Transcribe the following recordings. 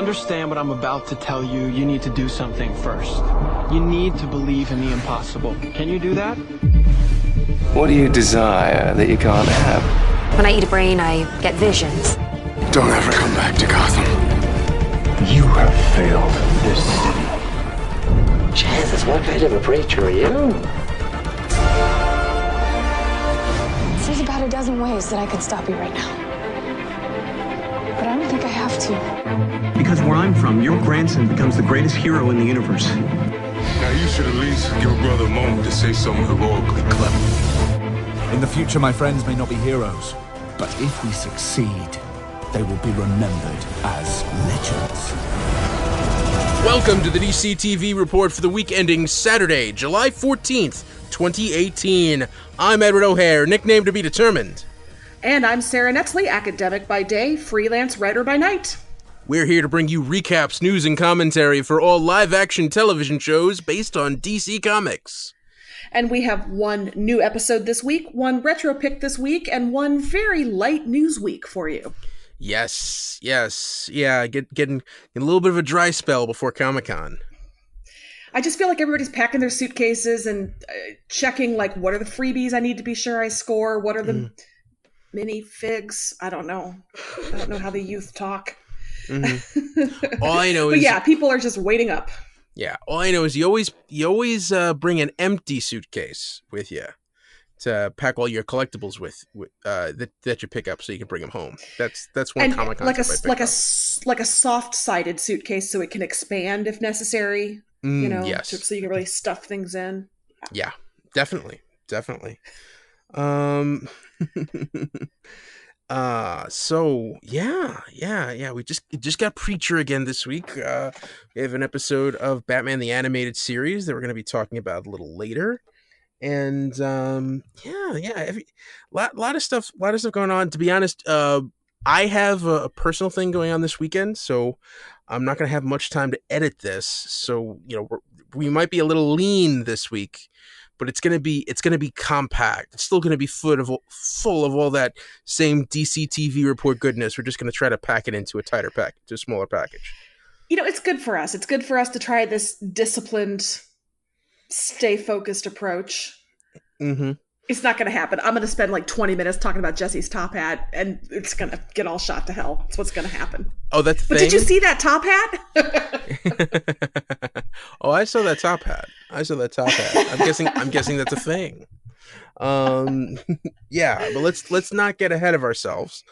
understand what I'm about to tell you, you need to do something first. You need to believe in the impossible. Can you do that? What do you desire that you can't have? When I eat a brain, I get visions. Don't ever come back to Gotham. You have failed this city. Jesus, what kind of a preacher are you? There's about a dozen ways that I could stop you right now. But I don't think I have to. Because where I'm from, your grandson becomes the greatest hero in the universe. Now you should at least give a brother a moment to say something heroically clever. In the future, my friends may not be heroes, but if we succeed, they will be remembered as legends. Welcome to the DC TV report for the week ending Saturday, July 14th, 2018. I'm Edward O'Hare, nickname to be determined. And I'm Sara, academic by day, freelance writer by night. We're here to bring you recaps, news, and commentary for all live-action television shows based on DC Comics. And we have one new episode this week, one retro pick this week, and one very light news week for you. Yes. Yeah, getting a little bit of a dry spell before Comic-Con. I just feel like everybody's packing their suitcases and checking, like, what are the freebies I need to be sure I score? What are the mini figs? I don't know how the youth talk. Mm-hmm. All I know is... But yeah, people are just waiting up. Yeah, all I know is you always bring an empty suitcase with you to pack all your collectibles with that you pick up so you can bring them home. That's one common concept. Like a soft-sided suitcase so it can expand if necessary. Yes. So you can really stuff things in. Yeah, definitely. So yeah. We just got Preacher again this week. We have an episode of Batman the Animated Series that we're going to be talking about a little later. And lot of stuff going on. To be honest, I have a personal thing going on this weekend, so I'm not going to have much time to edit this. So, we might be a little lean this week, but it's going to be compact. It's still going to be full of all that same DC TV report goodness. We're just going to try to pack it into a tighter package, to a smaller package. It's good for us. It's good for us to try this disciplined, stay focused approach. Mm-hmm. It's not going to happen. I'm going to spend like 20 minutes talking about Jesse's top hat, and it's going to get all shot to hell. That's what's going to happen. Oh, that's the But thing? did you see that top hat? Oh, I saw that top hat. I'm guessing that's a thing. Yeah, but let's not get ahead of ourselves.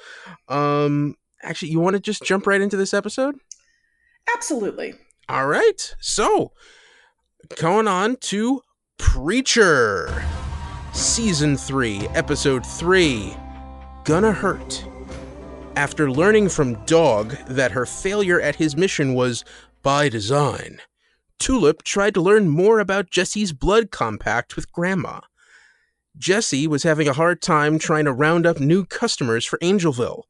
Actually, you want to just jump right into this episode? Absolutely. All right. So, going on to Preacher. Season 3, Episode 3, Gonna Hurt. After learning from Dog that her failure at his mission was by design, Tulip tried to learn more about Jesse's blood compact with Grandma. Jesse was having a hard time trying to round up new customers for Angelville.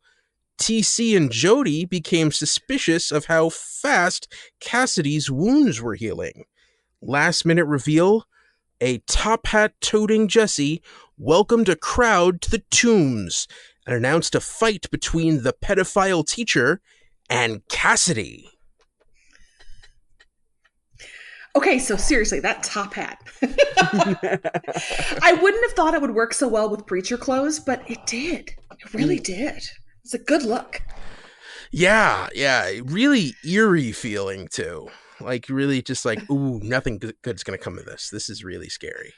TC and Jody became suspicious of how fast Cassidy's wounds were healing. Last minute reveal, a top hat toting Jesse welcomed a crowd to the tombs and announced a fight between the pedophile teacher and Cassidy. Okay, so seriously, that top hat. I wouldn't have thought it would work so well with Preacher clothes, but it did. It really did. It's a good look. Yeah, really eerie feeling too. Like really just like, ooh, nothing good's gonna come of this. This is really scary.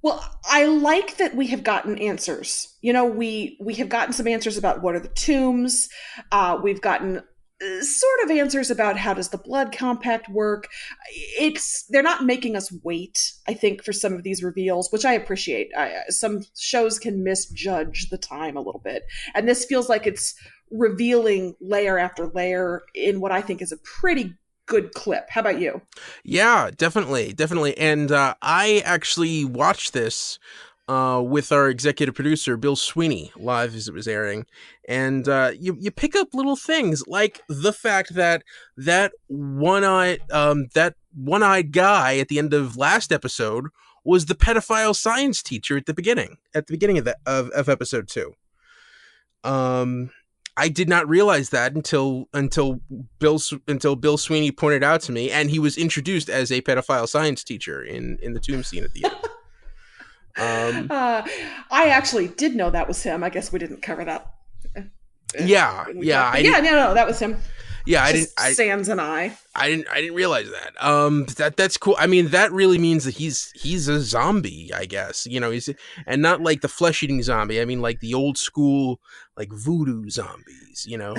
Well, I like that we have gotten answers. We have gotten some answers about what are the tombs. We've gotten sort of answers about how does the blood compact work. They're not making us wait, I think, for some of these reveals, which I appreciate. Some shows can misjudge the time a little bit. And this feels like it's revealing layer after layer in what I think is a pretty good clip. How about you? Yeah, definitely. And I actually watched this with our executive producer, Bill Sweeney, live as it was airing. And you pick up little things like the fact that one-eyed guy at the end of last episode was the pedophile science teacher at the beginning of episode 2. I did not realize that until Bill Sweeney pointed out to me, and he was introduced as a pedophile science teacher in the tomb scene at the end. I actually did know that was him. I guess we didn't cover that. Yeah, that was him. Yeah, Sans and I didn't realize that. That's cool. I mean, that really means that he's a zombie, I guess. You know, and not like the flesh-eating zombie. I mean, like the old school, like voodoo zombies. You know.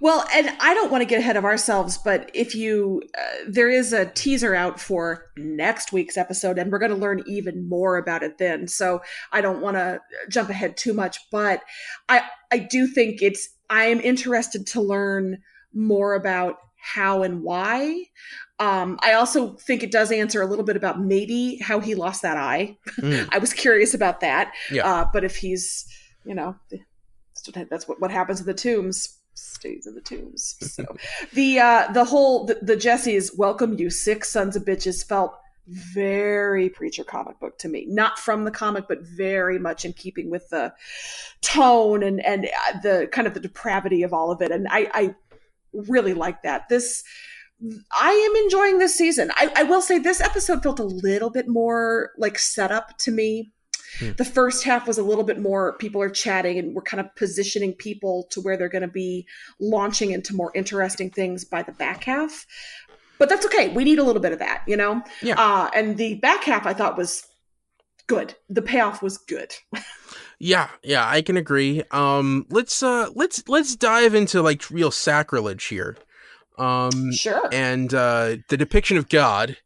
Well, and I don't want to get ahead of ourselves, but if you, there is a teaser out for next week's episode, and we're going to learn even more about it then. So I don't want to jump ahead too much, but I do think I'm interested to learn more about how and why. I also think it does answer a little bit about maybe how he lost that eye. I was curious about that. Yeah. But if he's, that's what happens in the tombs. Stays in the tombs. So the Jesse's welcome you 6 sons of bitches felt very Preacher comic book to me. Not from the comic, but very much in keeping with the tone and the kind of the depravity of all of it. And I really like that. I am enjoying this season. I will say this episode felt a little bit more like setup to me. The first half was a little bit more people are chatting and we're kind of positioning people to where they're going to be launching into more interesting things by the back half. But that's okay. We need a little bit of that, you know? Yeah. And the back half I thought was good. The payoff was good. Yeah, I can agree. Let's dive into like real sacrilege here. Sure. And the depiction of God.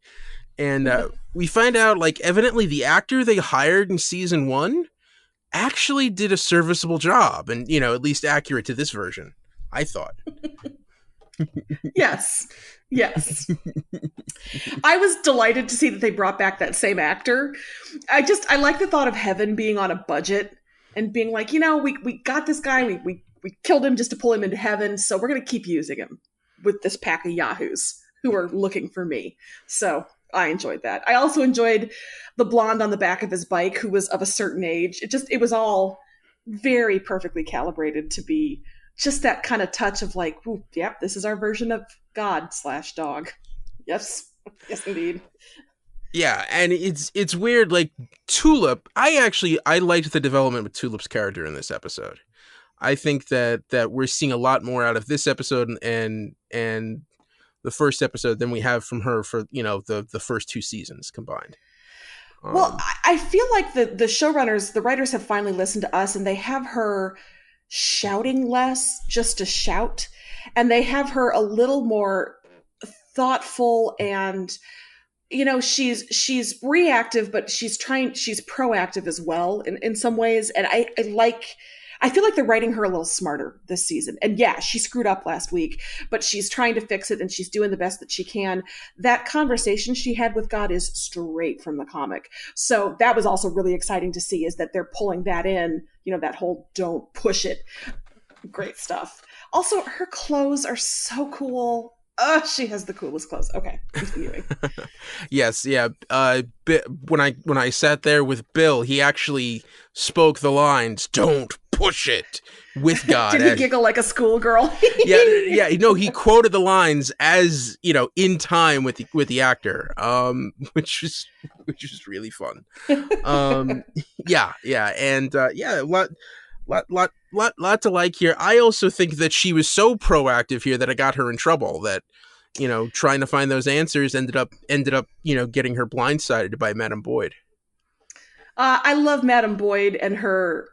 And we find out, like, evidently the actor they hired in season 1 actually did a serviceable job, and, at least accurate to this version, I thought. Yes. I was delighted to see that they brought back that same actor. I like the thought of heaven being on a budget and being like, we got this guy, we killed him just to pull him into heaven, so we're going to keep using him with this pack of yahoos who are looking for me. So I enjoyed that. I also enjoyed the blonde on the back of his bike who was of a certain age. It was all very perfectly calibrated to be just that kind of touch of like, ooh, yep, this is our version of God/dog. Yes, indeed. Yeah, and it's weird, like Tulip, I liked the development with Tulip's character in this episode. I think that we're seeing a lot more out of this episode and the first episode than we have from her for the first 2 seasons combined. Well, I feel like the showrunners, the writers have finally listened to us, and they have her shouting less just to shout, and they have her a little more thoughtful, and she's reactive, but she's proactive as well in some ways, and I feel like they're writing her a little smarter this season. And yeah, she screwed up last week, but she's trying to fix it and she's doing the best that she can. That conversation she had with God is straight from the comic. So that was also really exciting to see, is that they're pulling that in, that whole don't push it. Great stuff. Also, her clothes are so cool. She has the coolest clothes. Okay, continuing. Yes, yeah. When I sat there with Bill, he actually spoke the lines, "Don't push it," with God. Did he giggle like a schoolgirl? yeah. He quoted the lines as in time with the actor, which was really fun. Yeah, and a lot to like here. I also think that she was so proactive here that it got her in trouble. That trying to find those answers ended up getting her blindsided by Madame Boyd. I love Madame Boyd and her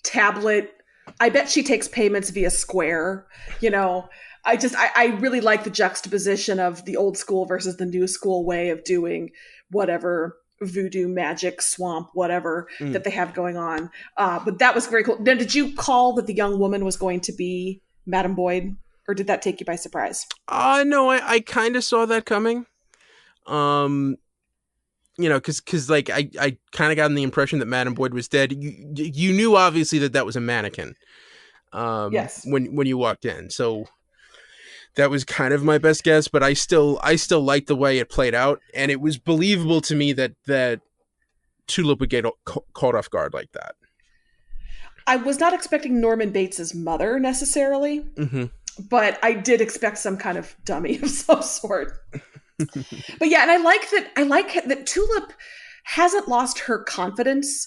tablet. I bet she takes payments via Square. I really like the juxtaposition of the old school versus the new school way of doing whatever voodoo magic swamp whatever that they have going on. But that was very cool. Now, did you call that the young woman was going to be Madame Boyd, or did that take you by surprise? No, I kind of saw that coming. Because like I kind of got the impression that Madame Boyd was dead. You knew obviously that was a mannequin. Yes. When you walked in, so that was kind of my best guess. But I still liked the way it played out, and it was believable to me that Tulip would get caught off guard like that. I was not expecting Norman Bates's mother necessarily, but I did expect some kind of dummy of some sort. But yeah, and I like that Tulip hasn't lost her confidence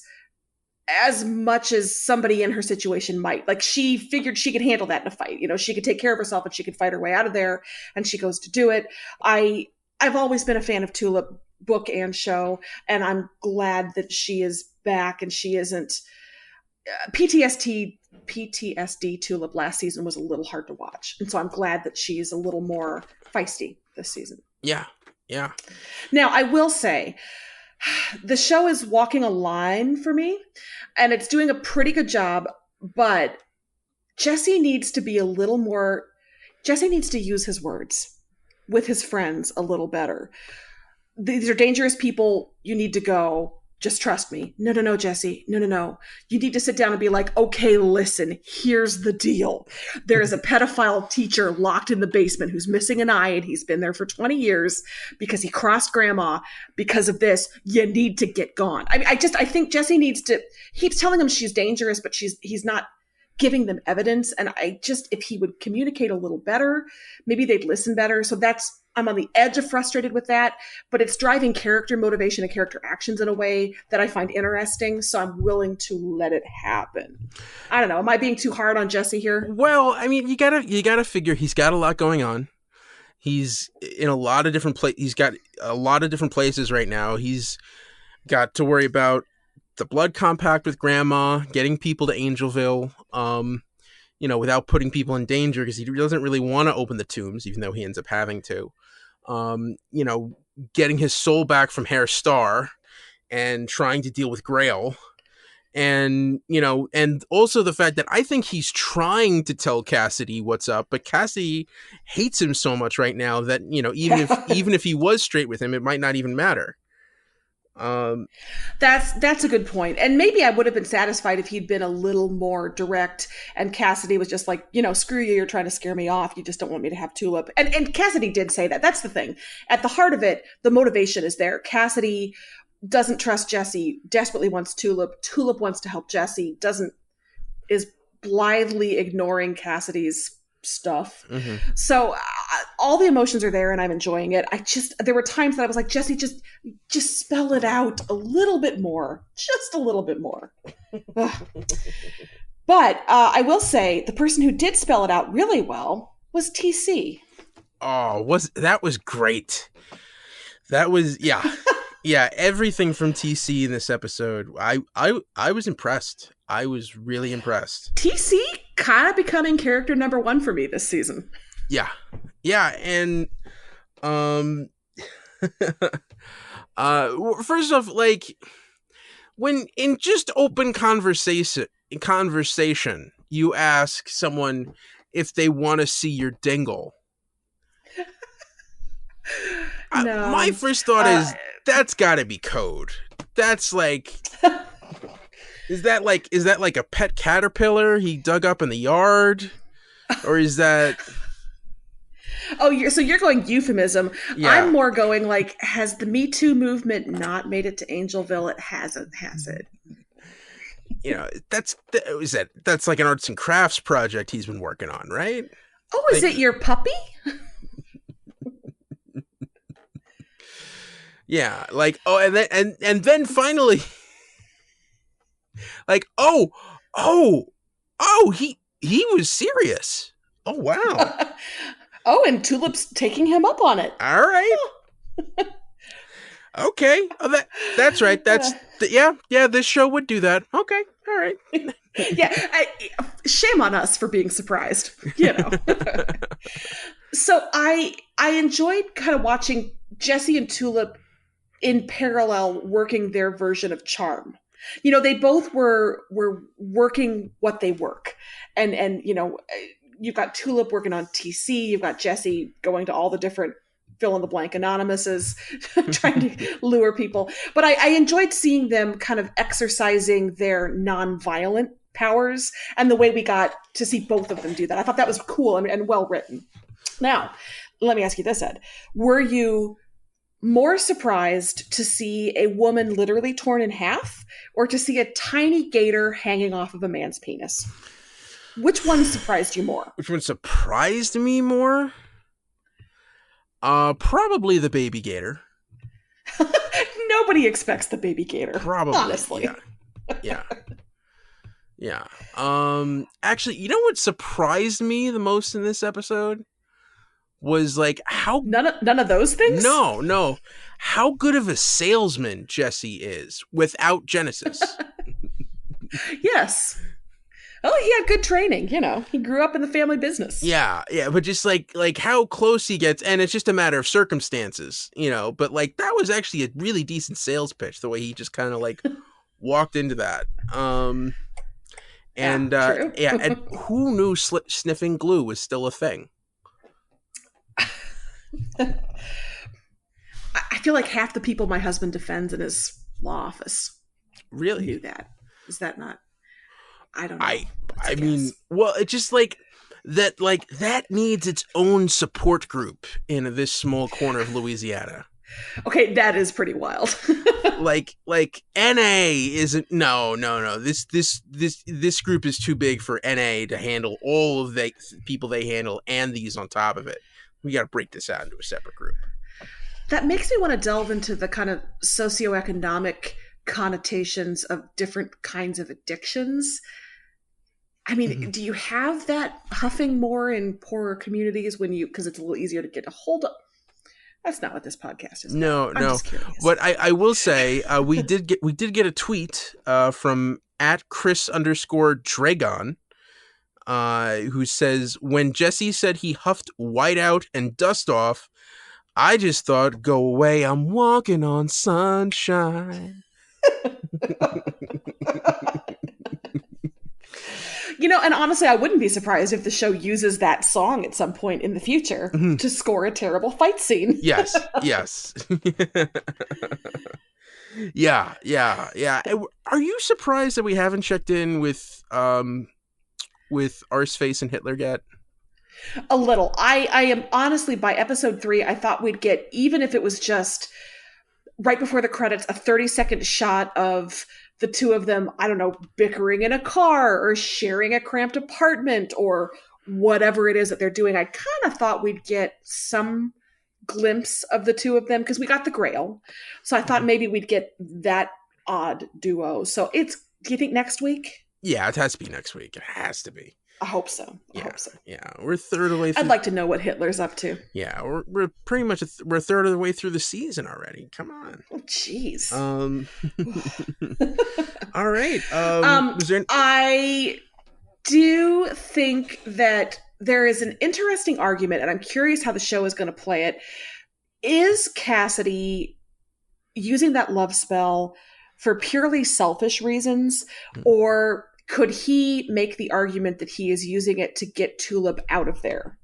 as much as somebody in her situation might. Like, she figured she could handle that in a fight. You know, she could take care of herself and she could fight her way out of there, and she goes to do it. I've always been a fan of Tulip, book and show, and I'm glad that she is back and she isn't PTSD Tulip last season was a little hard to watch. And so I'm glad that she's a little more feisty this season. Yeah. Now, I will say, the show is walking a line for me, and it's doing a pretty good job, but Jesse needs to be a little more, Jesse needs to use his words with his friends a little better. These are dangerous people. You need to go. Just trust me. No, Jesse. No. You need to sit down and be like, okay, listen, here's the deal. There is a pedophile teacher locked in the basement who's missing an eye, and he's been there for 20 years because he crossed grandma because of this. You need to get gone. I think Jesse needs to, he keeps telling him she's dangerous, but he's not giving them evidence. And if he would communicate a little better, maybe they'd listen better. So I'm on the edge of frustrated with that, but it's driving character motivation and character actions in a way that I find interesting. So I'm willing to let it happen. I don't know. Am I being too hard on Jesse here? Well, I mean, you gotta figure he's got a lot going on. He's in a lot of different he's got a lot of different places right now. He's got to worry about the blood compact with grandma, getting people to Angelville, without putting people in danger, because he doesn't really want to open the tombs, even though he ends up having to. Getting his soul back from Herr Starr and trying to deal with Grail. And, and also the fact that I think he's trying to tell Cassidy what's up, but Cassidy hates him so much right now that, even if he was straight with him, it might not even matter. That's a good point. And maybe I would have been satisfied if he'd been a little more direct and Cassidy was just like, screw you, you're trying to scare me off. You just don't want me to have Tulip. And Cassidy did say that. That's the thing. At the heart of it, the motivation is there. Cassidy doesn't trust Jesse, desperately wants Tulip. Tulip wants to help Jesse, is blithely ignoring Cassidy's stuff. So all the emotions are there and I'm enjoying it. There were times that I was like, Jesse, just spell it out a little bit more, just a little bit more. But I will say the person who did spell it out really well was TC. Oh, that was great. That was, yeah. Yeah, everything from TC in this episode, I was impressed. I was really impressed. TC kind of becoming character number one for me this season. Yeah, and first off, like, when in just open conversation, you ask someone if they want to see your dingle. No. My first thought is that's got to be code. That's like, is that like a pet caterpillar he dug up in the yard, or is that? Oh, so you're going euphemism. Yeah. I'm more going like, has the Me Too movement not made it to Angelville? It hasn't, has it? That's like an arts and crafts project he's been working on, right? Oh, is it your puppy? Yeah, like, oh, and then finally, like, he was serious. Oh, wow. Oh, and Tulip's taking him up on it. All right. Okay. Oh, that's right. Yeah. This show would do that. Okay. All right. Yeah. Shame on us for being surprised. So I enjoyed kind of watching Jesse and Tulip in parallel working their version of charm. They both were working what they work. And you've got Tulip working on TC, you've got Jesse going to all the different fill-in-the-blank anonymouses, trying to lure people. But I enjoyed seeing them kind of exercising their non-violent powers, and the way we got to see both of them do that. I thought that was cool and well written. Now, let me ask you this, Ed. Were you more surprised to see a woman literally torn in half or to see a tiny gator hanging off of a man's penis? Which one surprised you more? Which one surprised me more? Probably the baby gator. Nobody expects the baby gator. Probably. Honestly. Yeah. Actually, you know what surprised me the most in this episode? Was like how none of those things? No. How good of a salesman Jesse is without Genesis. Yes. Oh, he had good training, you know. He grew up in the family business. Yeah, but just like how close he gets, and it's just a matter of circumstances, you know. But like that was actually a really decent sales pitch, the way he just kind of like walked into that. True. And who knew sniffing glue was still a thing? I feel like half the people my husband defends in his law office really knew that. Is that not? I don't know. I mean, well, it's just like that needs its own support group in this small corner of Louisiana. Okay, that is pretty wild. like NA isn't no. This group is too big for NA to handle all of the people they handle and these on top of it. We got to break this out into a separate group. That makes me want to delve into the kind of socioeconomic connotations of different kinds of addictions. I mean, do you have that huffing more in poorer communities because it's a little easier to get a hold of? That's not what this podcast is. No. Just curious. But I will say we did get a tweet from @Chris_Dragon, who says, when Jesse said he huffed whiteout and dust off, I just thought, go away, I'm walking on sunshine. You know, and honestly, I wouldn't be surprised if the show uses that song at some point in the future to score a terrible fight scene. Yes. Yeah. Are you surprised that we haven't checked in with Arseface and Hitler yet? A little. I am honestly, by episode 3, I thought we'd get, even if it was just right before the credits, a 30-second shot of the two of them, I don't know, bickering in a car or sharing a cramped apartment or whatever it is that they're doing. I kind of thought we'd get some glimpse of the two of them because we got the Grail. So I thought maybe we'd get that odd duo. So do you think next week? Yeah, it has to be next week. It has to be. I hope so. I hope so. Yeah, we're a third of the way through. I'd like to know what Hitler's up to. Yeah, we're pretty much we're a third of the way through the season already. Come on. Oh, jeez. All right. I do think that there is an interesting argument, and I'm curious how the show is going to play it. Is Cassidy using that love spell for purely selfish reasons, or could he make the argument that he is using it to get Tulip out of there?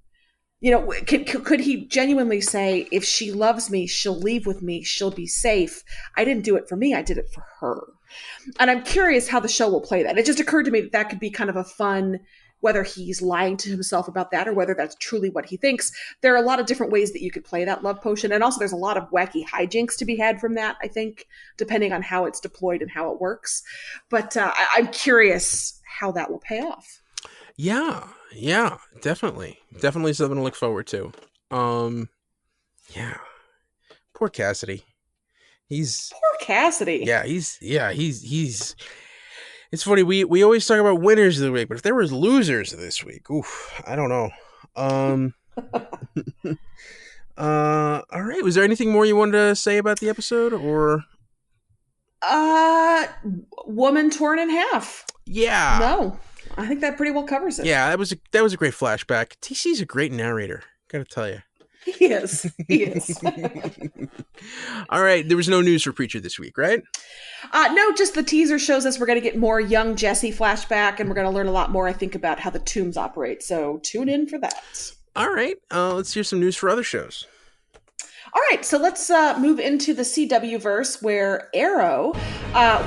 You know, could he genuinely say, if she loves me, she'll leave with me, she'll be safe. I didn't do it for me, I did it for her. And I'm curious how the show will play that. It just occurred to me that could be kind of a fun, whether he's lying to himself about that or whether that's truly what he thinks. There are a lot of different ways that you could play that love potion. And also there's a lot of wacky hijinks to be had from that, I think, depending on how it's deployed and how it works. But I'm curious how that will pay off. Yeah, definitely something to look forward to. Yeah, poor Cassidy. Poor Cassidy. Yeah, he's. It's funny. We always talk about winners of the week, but if there was losers this week, oof, I don't know. All right. Was there anything more you wanted to say about the episode, or? Woman torn in half. Yeah. No. I think that pretty well covers it. Yeah, that was a great flashback. TC's a great narrator, gotta tell you. He is. All right, there was no news for Preacher this week, right? No, just the teaser shows us we're going to get more young Jesse flashback, and we're going to learn a lot more, I think, about how the tombs operate. So tune in for that. All right, let's hear some news for other shows. All right, so let's move into the CW verse, where Arrow,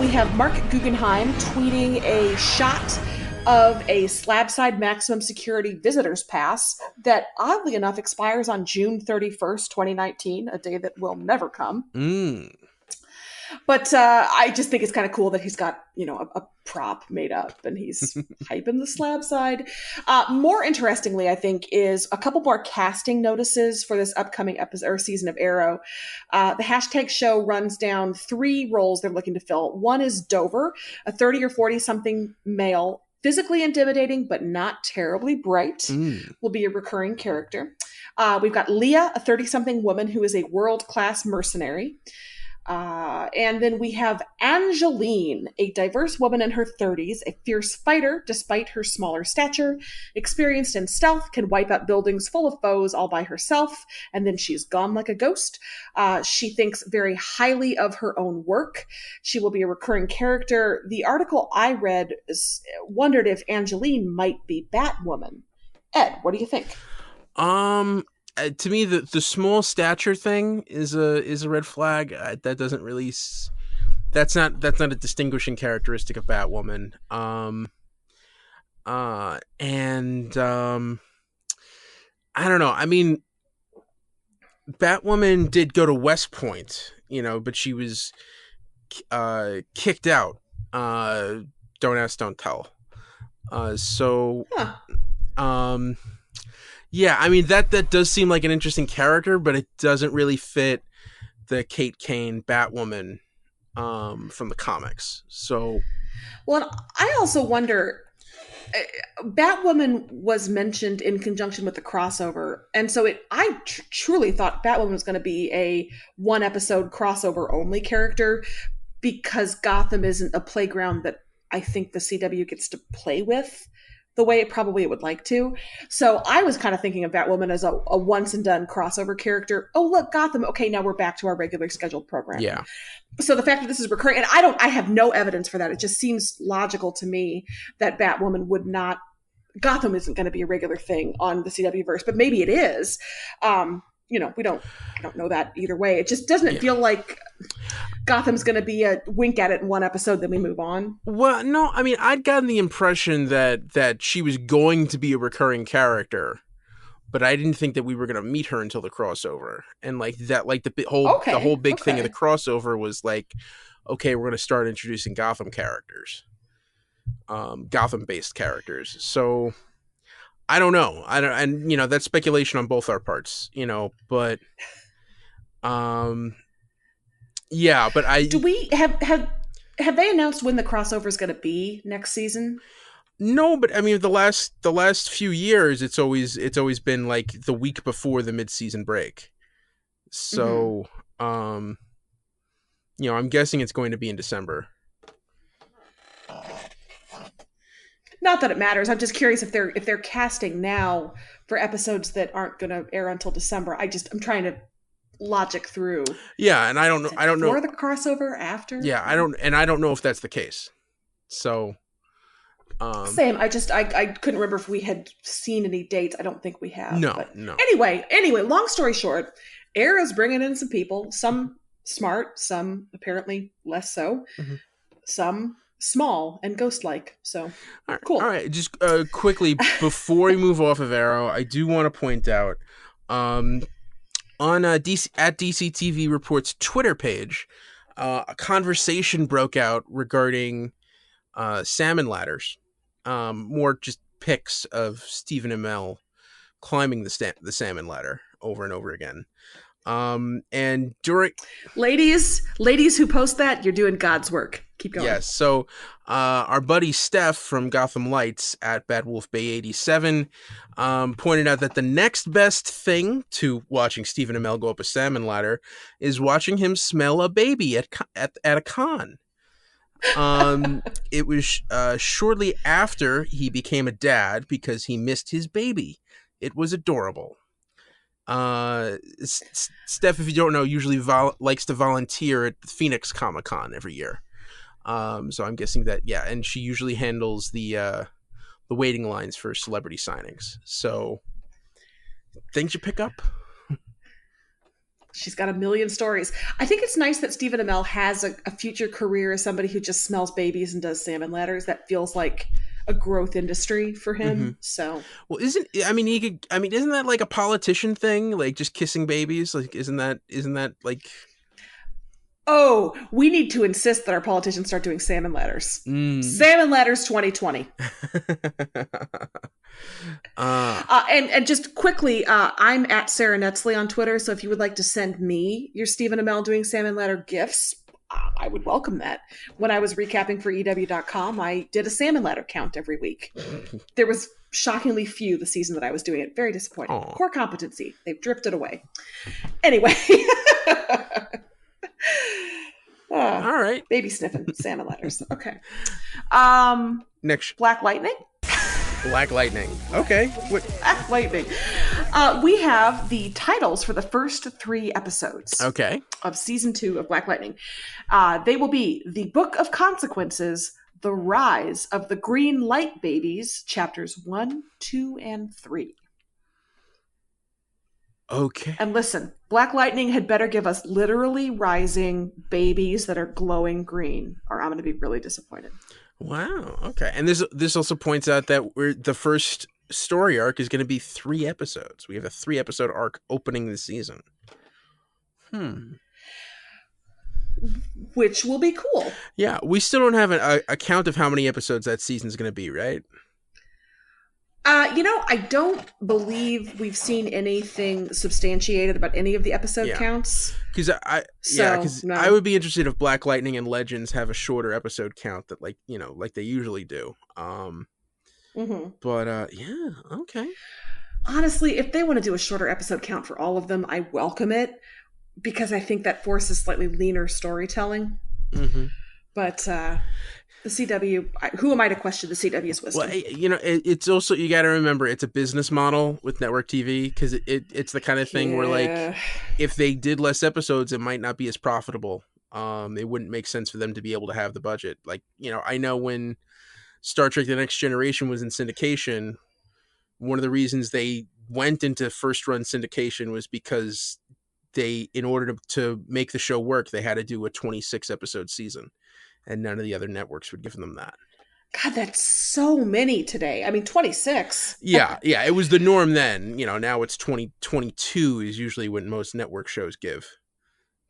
we have Mark Guggenheim tweeting a shot of a slab-side maximum security visitor's pass that oddly enough expires on June 31st, 2019, a day that will never come. But I just think it's kind of cool that he's got, a prop made up and he's hyping the slab side. More interestingly, I think, is a couple more casting notices for this upcoming episode or season of Arrow. The hashtag show runs down 3 roles they're looking to fill. One is Dover, a 30 or 40 something male, physically intimidating but not terribly bright, will be a recurring character. We've got Leah, a 30 something woman who is a world-class mercenary. And then we have Angeline, a diverse woman in her 30s, a fierce fighter despite her smaller stature, experienced in stealth, can wipe out buildings full of foes all by herself, and then she's gone like a ghost. She thinks very highly of her own work. She will be a recurring character. The article I read wondered if Angeline might be Batwoman. Ed, what do you think? To me, the small stature thing is a red flag. That doesn't really. That's not a distinguishing characteristic of Batwoman. I don't know. I mean, Batwoman did go to West Point, but she was kicked out. Don't ask, don't tell. Yeah, I mean, that does seem like an interesting character, but it doesn't really fit the Kate Kane Batwoman from the comics. So, well, I also wonder, Batwoman was mentioned in conjunction with the crossover, and so I truly thought Batwoman was going to be a 1-episode crossover only character, because Gotham isn't a playground that I think the CW gets to play with the way it would like to. So I was kind of thinking of Batwoman as a once and done crossover character. Oh, look, Gotham. Okay, now we're back to our regular scheduled program. Yeah. So the fact that this is recurring, and I have no evidence for that. It just seems logical to me that Batwoman would not, Gotham isn't going to be a regular thing on the CW verse, but maybe it is. I don't know that either way. It just doesn't feel like Gotham's going to be a wink at it in 1 episode, then we move on. Well, no, I mean, I'd gotten the impression that she was going to be a recurring character, but I didn't think that we were going to meet her until the crossover. And the whole big thing of the crossover was like, okay, we're going to start introducing Gotham characters, Gotham-based characters. So I don't know. That's speculation on both our parts, but yeah, but do we have they announced when the crossover is going to be next season? No, but I mean, the last few years, it's always been like the week before the mid-season break. So, I'm guessing it's going to be in December. Not that it matters. I'm just curious if they're casting now for episodes that aren't going to air until December. I'm trying to logic through. Yeah, and I don't know. Before the crossover, after. Yeah, I don't know if that's the case. So. Same. I couldn't remember if we had seen any dates. I don't think we have. No. Anyway, long story short, Arrow's bringing in some people. Some smart, some apparently less so. Mm-hmm. Some small and ghost-like. So cool. All right, just quickly before we move off of Arrow, I do want to point out on DC at DCTV Report's Twitter page, a conversation broke out regarding salmon ladders. More just pics of Stephen Amell climbing the salmon ladder over and over again. And during ladies who post that, you're doing God's work. Keep going. Yes. So, our buddy Steph from Gotham Lights at Bad Wolf Bay 87 pointed out that the next best thing to watching Stephen Amell go up a salmon ladder is watching him smell a baby at a con. It was shortly after he became a dad because he missed his baby. It was adorable. Steph, if you don't know, usually likes to volunteer at Phoenix Comic-Con every year. So I'm guessing that, yeah, and she usually handles the waiting lines for celebrity signings. So things you pick up. She's got a million stories. I think it's nice that Stephen Amell has a future career as somebody who just smells babies and does salmon ladders. That feels like a growth industry for him. Mm-hmm. So, well, isn't that like a politician thing? Like just kissing babies? Like, isn't that like? Oh, we need to insist that our politicians start doing salmon letters. Salmon letters 2020. And just quickly, I'm at Sara Netzley on Twitter. So if you would like to send me your Stephen Amell doing salmon letter gifts, I would welcome that. When I was recapping for EW.com, I did a salmon letter count every week. There was shockingly few the season that I was doing it. Very disappointing. Aww. Core competency. They've drifted away. Anyway. All right. Baby sniffing salmon letters. Okay. Next. Black Lightning. Black Lightning. Okay. Black Lightning. We have the titles for the first 3 episodes. Okay. Of season 2 of Black Lightning. They will be The Book of Consequences, The Rise of the Green Light Babies, chapters 1, 2, and 3. Okay. And listen, Black Lightning had better give us literally rising babies that are glowing green, or I'm going to be really disappointed. Wow. Okay. And this also points out that the first story arc is going to be 3 episodes. We have a 3-episode arc opening the season. Which will be cool. Yeah. We still don't have a count of how many episodes that season's going to be, right? I don't believe we've seen anything substantiated about any of the episode counts. Because I would be interested if Black Lightning and Legends have a shorter episode count that like they usually do. But yeah, okay. Honestly, if they want to do a shorter episode count for all of them, I welcome it because I think that forces slightly leaner storytelling. Mm-hmm. But the CW, who am I to question the CW's wisdom? Well, it's also, you got to remember, it's a business model with network TV because it's the kind of thing where, like, if they did less episodes, it might not be as profitable. It wouldn't make sense for them to be able to have the budget. Like, I know when Star Trek The Next Generation was in syndication, one of the reasons they went into first-run syndication was because in order to make the show work, they had to do a 26-episode season. And none of the other networks would give them that. God, that's so many today. I mean, 26. Yeah. It was the norm then. Now it's 22 is usually what most network shows give.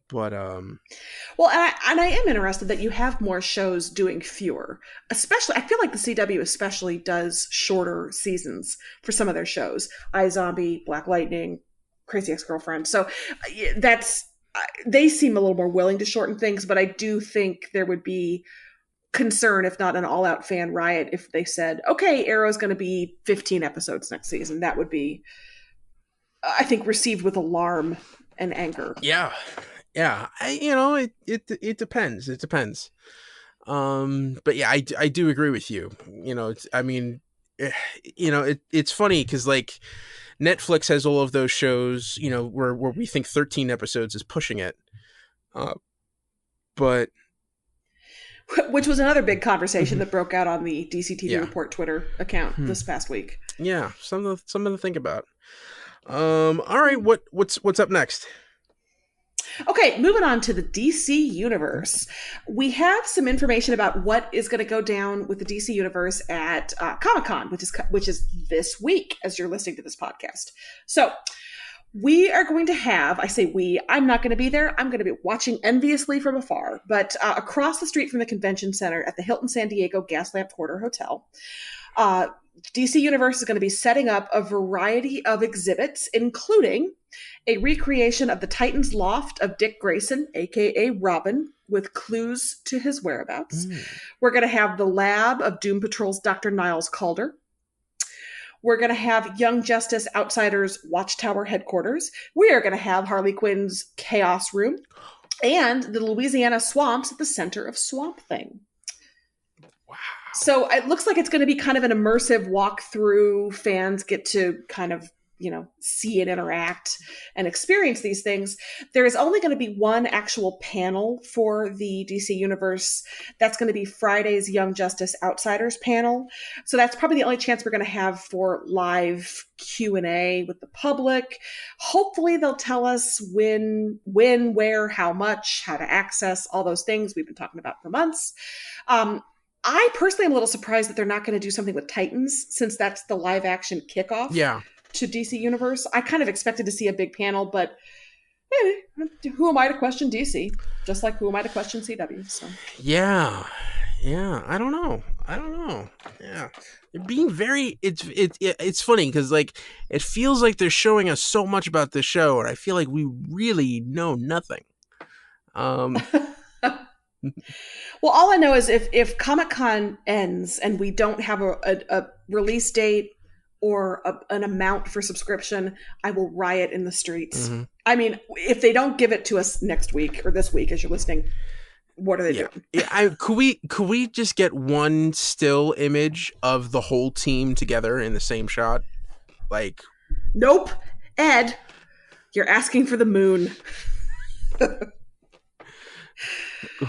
But well, and I am interested that you have more shows doing fewer. Especially, I feel like the CW especially does shorter seasons for some of their shows. iZombie, Black Lightning, Crazy Ex-Girlfriend. So they seem a little more willing to shorten things, but I do think there would be concern, if not an all-out fan riot, if they said, okay, Arrow's going to be 15 episodes next season. That would be, I think, received with alarm and anger. Yeah. It depends. It depends. But yeah, I do agree with you. It's funny because, like, Netflix has all of those shows, where we think 13 episodes is pushing it. But which was another big conversation that broke out on the DCTV Report Twitter account this past week. Yeah, something to think about. All right, what's up next? Okay, moving on to the DC Universe. We have some information about what is going to go down with the DC Universe at Comic-Con, which is this week as you're listening to this podcast. So we are going to have, I say we, I'm not going to be there. I'm going to be watching enviously from afar, but across the street from the convention center at the Hilton San Diego Gaslamp Quarter Hotel, DC Universe is going to be setting up a variety of exhibits, including a recreation of the Titans loft of Dick Grayson, aka Robin, with clues to his whereabouts. We're going to have the lab of Doom Patrol's Dr. Niles Calder. We're going to have Young Justice Outsiders Watchtower headquarters. We are going to have Harley Quinn's Chaos Room and the Louisiana swamps at the center of Swamp Thing. Wow. So it looks like it's going to be kind of an immersive walkthrough. Fans get to kind of, see and interact and experience these things. There is only going to be one actual panel for the DC Universe. That's going to be Friday's Young Justice Outsiders panel. So that's probably the only chance we're going to have for live Q&A with the public. Hopefully they'll tell us when, where, how much, how to access, all those things we've been talking about for months. I personally am a little surprised that they're not going to do something with Titans, since that's the live action kickoff to DC Universe. I kind of expected to see a big panel, but who am I to question DC? Just like who am I to question CW? So yeah, I don't know. Yeah, they're being very. It's funny because like it feels like they're showing us so much about the show, and I feel like we really know nothing. Well, all I know is if Comic-Con ends and we don't have a release date or an amount for subscription, I will riot in the streets. Mm-hmm. I mean, if they don't give it to us next week or this week as you're listening, what are they doing? Yeah, could we just get one still image of the whole team together in the same shot? Like, nope. Ed, you're asking for the moon.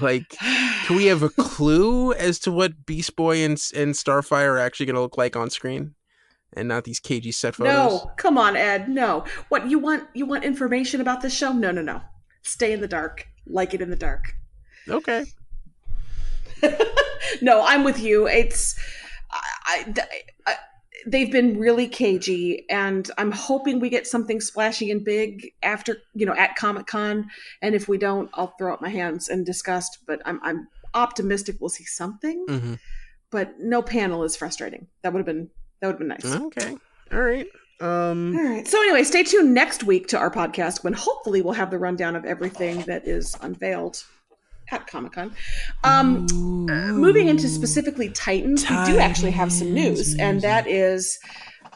Like, can we have a clue as to what Beast Boy and Starfire are actually going to look like on screen, and not these cagey set photos? No, come on, Ed. No. What you want information about this show? No. Stay in the dark. Like it in the dark. Okay. No, I'm with you. It's they've been really cagey, and I'm hoping we get something splashy and big after, at Comic-Con. And if we don't, I'll throw up my hands in disgust. But I'm optimistic we'll see something. Mm-hmm. But no panel is frustrating. That would have been nice. Okay. All right. All right. So anyway, stay tuned next week to our podcast when hopefully we'll have the rundown of everything that is unveiled at Comic-Con. Moving into specifically Titans, we do actually have some news, and that is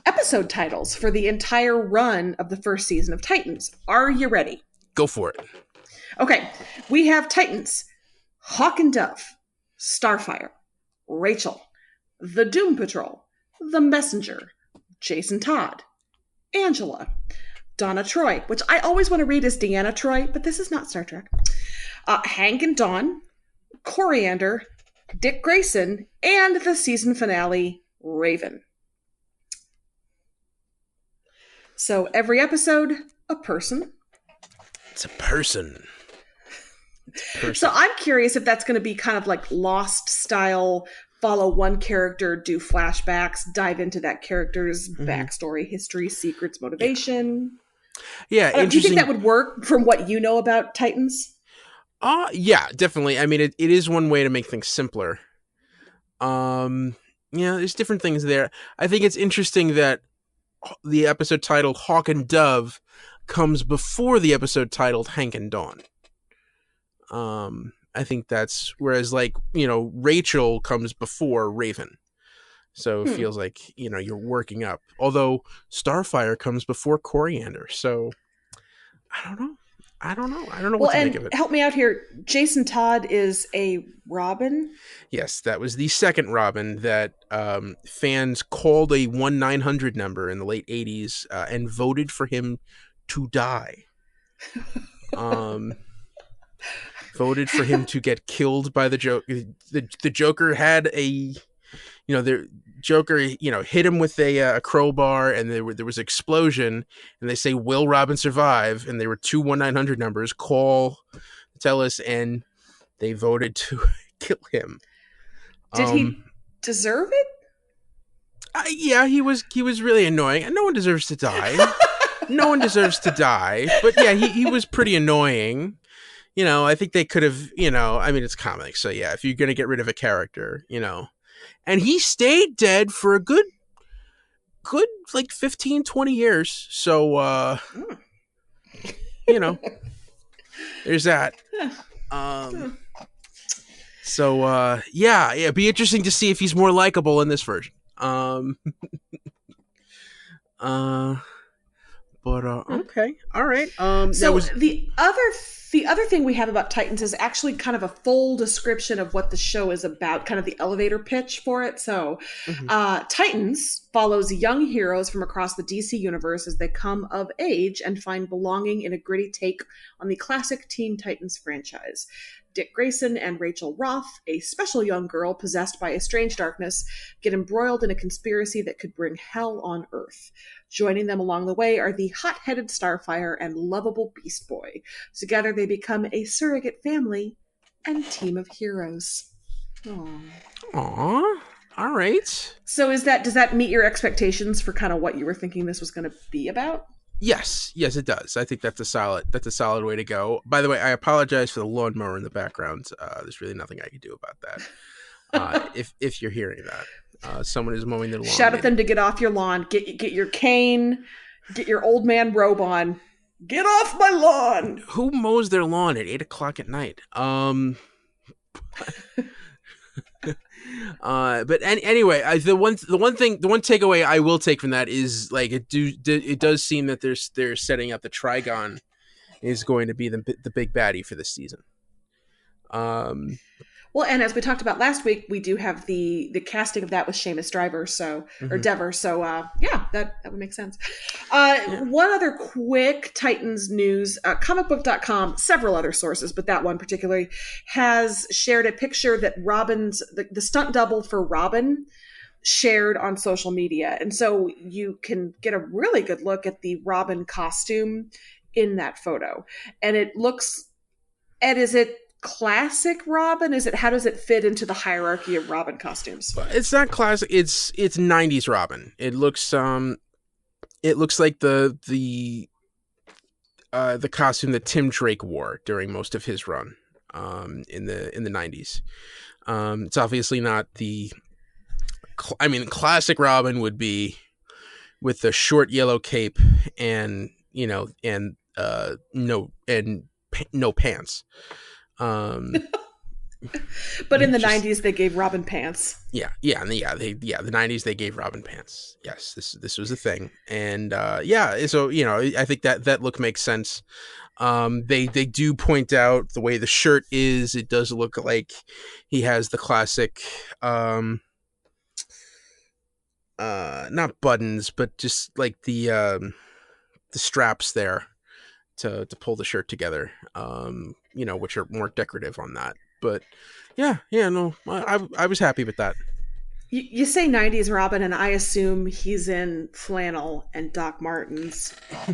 episode titles for the entire run of the first season of Titans. Are you ready? Go for it. Okay. We have Titans, Hawk and Dove, Starfire, Rachel, The Doom Patrol, The Messenger, Jason Todd, Angela, Donna Troy, which I always want to read as Deanna Troy, but this is not Star Trek. Hank and Dawn, Coriander, Dick Grayson, and the season finale, Raven. So every episode, a person. It's a person. So I'm curious if that's going to be kind of like Lost style, follow one character, do flashbacks, dive into that character's backstory, history, secrets, motivation. Yeah, interesting. Do you think that would work from what you know about Titans? Yeah, definitely. I mean, it is one way to make things simpler. There's different things there. I think it's interesting that the episode titled Hawk and Dove comes before the episode titled Hank and Dawn. I think that's, whereas Rachel comes before Raven. So it feels like, you're working up. Although Starfire comes before Coriander. So I don't know. I don't know what to make of it. Help me out here. Jason Todd is a Robin? Yes, that was the second Robin that fans called a 1-900 number in the late 80s and voted for him to die. Voted for him to get killed by the Joker. The Joker had the Joker, hit him with a crowbar, and there was an explosion, and they say, will Robin survive? And there were two 1-900 numbers, tell us, and they voted to kill him. Did he deserve it? Yeah, he was really annoying, and no one deserves to die. No one deserves to die, but yeah, he was pretty annoying. I think they could have, it's comics, so yeah, if you're going to get rid of a character, and he stayed dead for a good 15, 20 years. So, there's that. It'd be interesting to see if he's more likable in this version. Okay. All right. So the other thing we have about Titans is actually kind of a full description of what the show is about, kind of the elevator pitch for it. So Titans follows young heroes from across the DC universe as they come of age and find belonging in a gritty take on the classic Teen Titans franchise. Dick Grayson and Rachel Roth, a special young girl possessed by a strange darkness, get embroiled in a conspiracy that could bring hell on Earth. Joining them along the way are the hot-headed Starfire and lovable Beast Boy. Together they become a surrogate family and team of heroes. Aw. All right. So does that meet your expectations for kind of what you were thinking this was going to be about? Yes, it does. I think that's a solid way to go. By the way, I apologize for the lawnmower in the background. There's really nothing I can do about that. If you're hearing that, someone is mowing their lawn. Shout at them to get off your lawn. Get your cane. Get your old man robe on. Get off my lawn. Who mows their lawn at 8:00 at night? But anyway, the one takeaway I will take from that is like it does seem that they're setting up the Trigon is going to be the big baddie for this season. Well, and as we talked about last week, we do have the casting of that with Seamus Driver, or Dever. So yeah, that would make sense. One other quick Titans news: comicbook.com, several other sources, but that one particularly has shared a picture that Robin's the stunt double for Robin shared on social media, and so you can get a really good look at the Robin costume in that photo, and it looks. Ed, is it classic Robin? How does it fit into the hierarchy of Robin costumes? It's not classic. It's 90s Robin. It looks like the costume that Tim Drake wore during most of his run in the 90s. It's obviously not classic Robin would be with the short yellow cape and no pants. But in the 90s they gave Robin pants. The 90s they gave Robin pants. Yes, this was a thing. And so I think that look makes sense. They do point out the way the shirt is. It does look like he has the classic not buttons, but just like the straps there to pull the shirt together, which are more decorative on that. But I was happy with that. You say 90s Robin, and I assume he's in flannel and Doc Martens, a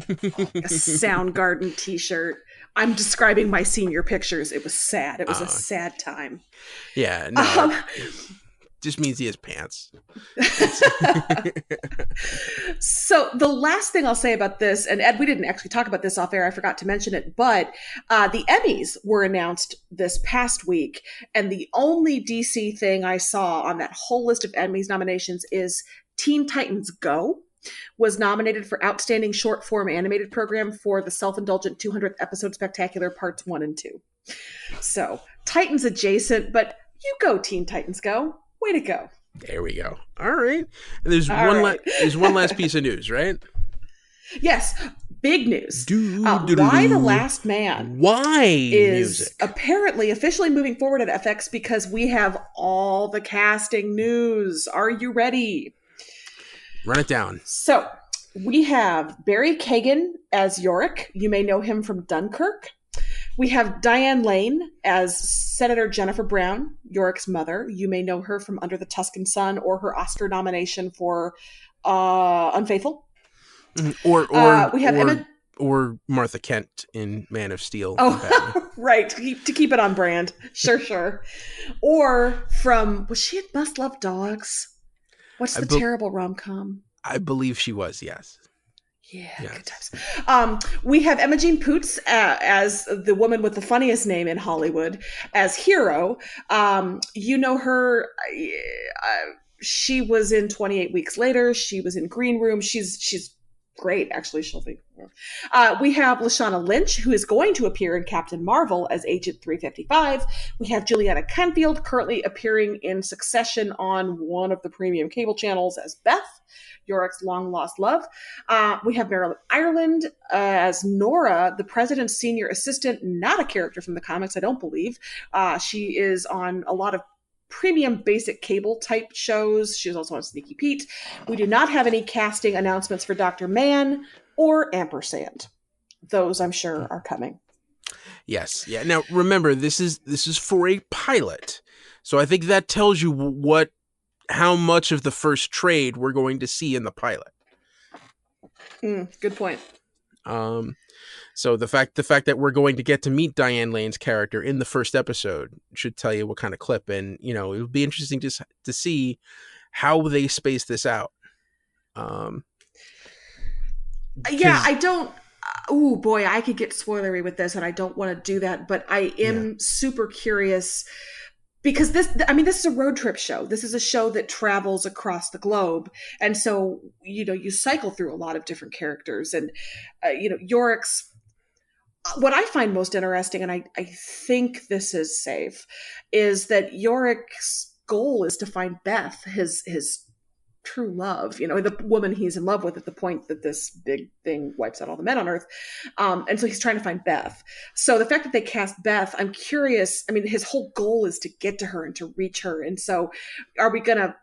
Soundgarden t-shirt. I'm describing my senior pictures. It was sad. It was a sad time. Yeah, no. Just means he has pants. So the last thing I'll say about this, and Ed, we didn't actually talk about this off air. I forgot to mention it, but the Emmys were announced this past week, and the only DC thing I saw on that whole list of Emmys nominations is Teen Titans Go was nominated for Outstanding Short Form Animated Program for the self-indulgent 200th episode spectacular parts 1 and 2. So Titans adjacent, but you go Teen Titans Go. Way to go. There we go. All right. And there's one last piece of news, right? Yes. Big news. Why the Last Man? Why is music? Apparently officially moving forward at FX because we have all the casting news. Are you ready? Run it down. So we have Barry Kagan as Yorick. You may know him from Dunkirk. We have Diane Lane as Senator Jennifer Brown, Yorick's mother. You may know her from Under the Tuscan Sun or her Oscar nomination for Unfaithful. Or Martha Kent in Man of Steel. Oh, right. To keep it on brand. Sure. Or was she in Must Love Dogs? What's the terrible rom-com? I believe she was, yes. Yeah, good times. We have Emma Jean Poots as the woman with the funniest name in Hollywood as Hero. You know her. She was in 28 Weeks Later. She was in Green Room. She's great, actually. She'll be. We have Lashana Lynch, who is going to appear in Captain Marvel as Agent 355. We have Juliana Canfield, currently appearing in Succession on one of the premium cable channels as Beth, Yorick's long-lost love. We have Marilyn Ireland as Nora, the president's senior assistant, not a character from the comics, I don't believe. She is on a lot of premium basic cable type shows. She was also on Sneaky Pete. We do not have any casting announcements for Dr. Mann or Ampersand. Those, I'm sure, are coming. Yes. Yeah. Now, remember, this is for a pilot. So I think that tells you how much of the first trade we're going to see in the pilot. Good point. So the fact that we're going to get to meet Diane Lane's character in the first episode should tell you what kind of clip, and it would be interesting to see how they space this out. Yeah, I don't. Oh boy, I could get spoilery with this, and I don't want to do that. But I am super curious because this is a road trip show. This is a show that travels across the globe, and so you cycle through a lot of different characters, and Yorick's. What I find most interesting, and I think this is safe, is that Yorick's goal is to find Beth, his true love, the woman he's in love with at the point that this big thing wipes out all the men on Earth. And so he's trying to find Beth. So the fact that they cast Beth, I'm curious. I mean, his whole goal is to get to her and to reach her. And so are we going to